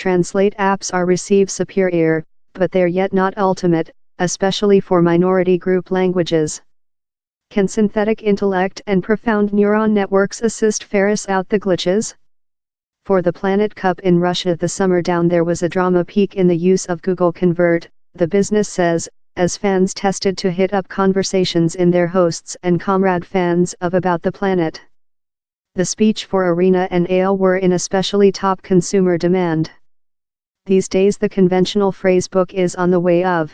translate apps are receive superior, but they're yet not ultimate, especially for minority group languages. Can synthetic intellect and profound neuron networks assist ferrous out the glitches? For the Planet Cup in Russia this summer down there was a drama peak in the use of Google Convert, the business says, as fans tested to hit up conversations in their hosts and comrade fans of About the Planet. The speech for Arena and Ale were in especially top consumer demand. These days the conventional phrasebook is on the way of.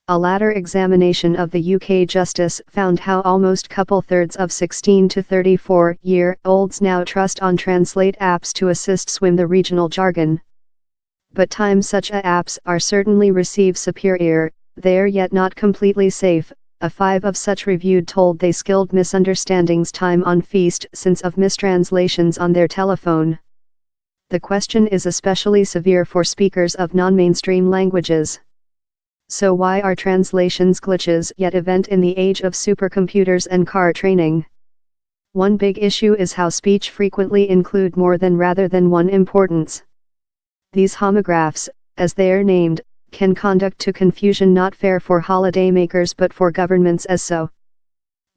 A latter examination of the UK Justice found how almost couple-thirds of 16 to 34-year-olds now trust on translate apps to assist swim the regional jargon. But time such apps are certainly receive superior, they're yet not completely safe. A 5 of such reviewed told they skilled misunderstandings time on feast since of mistranslations on their telephone. The question is especially severe for speakers of non-mainstream languages. So why are translations glitches yet event in the age of supercomputers and car training? One big issue is how speech frequently include more than rather than one importance. These homographs, as they are named, can conduct to confusion not fair for holidaymakers but for governments as so.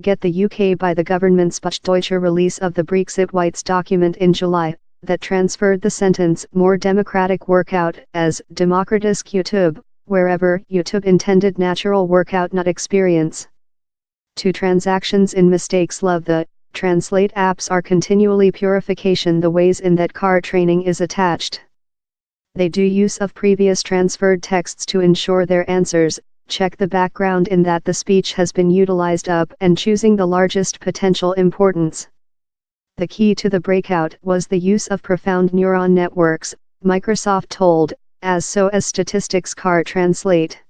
Get the UK by the government's Deutsche release of the Brexit Whites document in July, that transferred the sentence more democratic workout as Demokratisk YouTube, wherever YouTube intended natural workout not experience. To transactions in mistakes love the translate apps are continually purification the ways in that car training is attached. They do use of previous transferred texts to ensure their answers, check the background in that the speech has been utilized up and choosing the largest potential importance. The key to the breakout was the use of profound neuron networks, Microsoft told, as statistics car translate.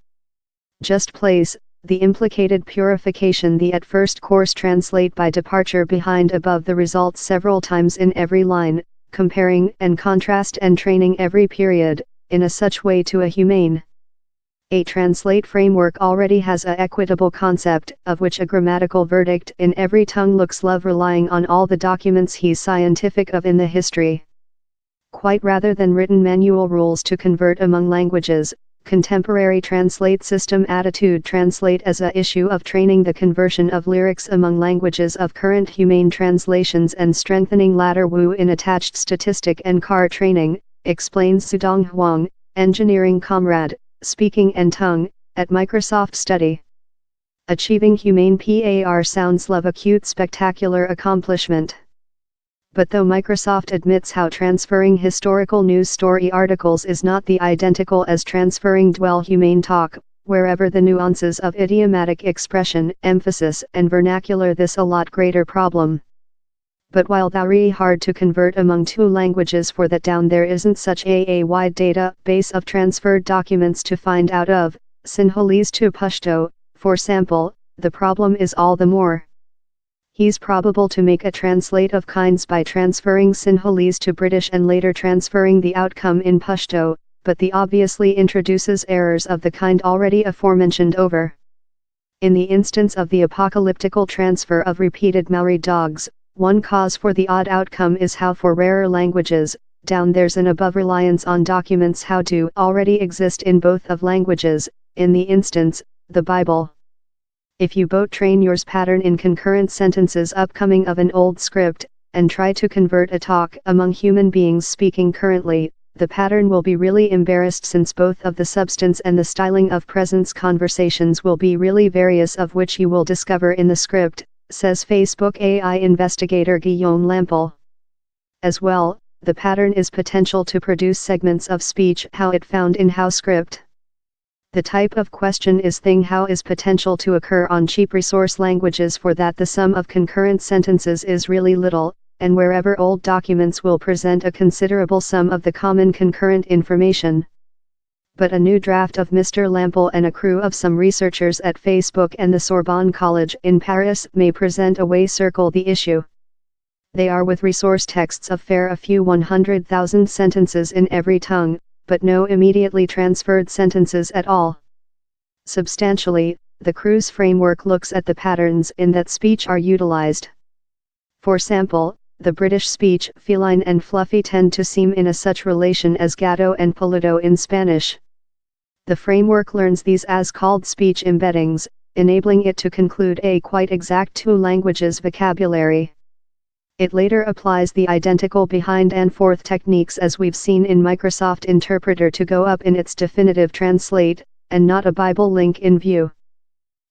Just place, the implicated purification the at first course translate by departure behind above the results several times in every line, comparing and contrast and training every period, in a such way to a humane. A translate framework already has a equitable concept, of which a grammatical verdict in every tongue looks love relying on all the documents he's scientific of in the history. Quite rather than written manual rules to convert among languages, contemporary translate system attitude translate as a issue of training the conversion of lyrics among languages of current humane translations and strengthening latter wu in attached statistic and car training, explains Sudong Huang, engineering comrade, speaking and tongue, at Microsoft Study. Achieving humane PAR sounds love a cute spectacular accomplishment. But though Microsoft admits how transferring historical news story articles is not the identical as transferring dwell humane talk, wherever the nuances of idiomatic expression, emphasis and vernacular this a lot greater problem. But while very hard to convert among two languages for that down there isn't such a wide data base of transferred documents to find out of, Sinhalese to Pashto, for sample, the problem is all the more. He's probable to make a translate of kinds by transferring Sinhalese to British and later transferring the outcome in Pashto, but the obviously introduces errors of the kind already aforementioned over. In the instance of the apocalyptical transfer of repeated Maori dogs, one cause for the odd outcome is how for rarer languages, down there's an above reliance on documents how do already exist in both of languages, in the instance, the Bible. If you boat train yours pattern in concurrent sentences upcoming of an old script, and try to convert a talk among human beings speaking currently, the pattern will be really embarrassed since both of the substance and the styling of present conversations will be really various of which you will discover in the script, says Facebook AI investigator Guillaume Lampel. As well, the pattern is potential to produce segments of speech how it found in how script. The type of question is thing how is potential to occur on cheap resource languages for that the sum of concurrent sentences is really little, and wherever old documents will present a considerable sum of the common concurrent information. But a new draft of Mr. Lampel and a crew of some researchers at Facebook and the Sorbonne College in Paris may present a way circle the issue. They are with resource texts of fair a few 100,000 sentences in every tongue, but no immediately transferred sentences at all. Substantially, the crew's framework looks at the patterns in that speech are utilized. For sample, the British speech feline and fluffy tend to seem in a such relation as gato and peludo in Spanish. The framework learns these as called speech embeddings, enabling it to conclude a quite exact two languages vocabulary. It later applies the identical behind and forth techniques as we've seen in Microsoft Interpreter to go up in its definitive translate, and not a Bible link in view.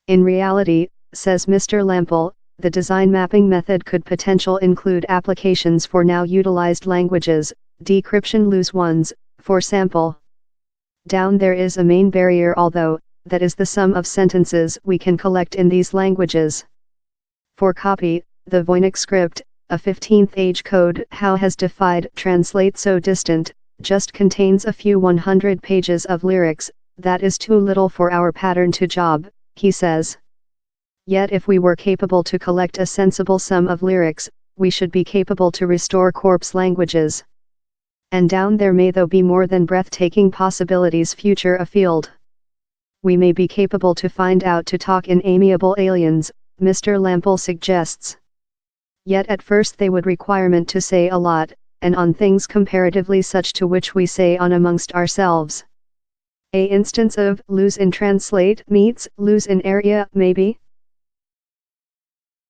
In reality, says Mr. Lampel, the design mapping method could potentially include applications for now utilized languages, decryption loose ones, for sample. Down there is a main barrier although, that is the sum of sentences we can collect in these languages. For copy, the Voynich script, a 15th age code how has defied translate so distant, just contains a few 100 pages of lyrics, that is too little for our pattern to job, he says. Yet if we were capable to collect a sensible sum of lyrics, we should be capable to restore corpse languages. And down there may though be more than breathtaking possibilities future afield. We may be capable to find out to talk in amiable aliens, Mr. Lampel suggests. Yet at first they would requirement to say a lot, and on things comparatively such to which we say on amongst ourselves. A instance of lose in translate meets lose in area maybe.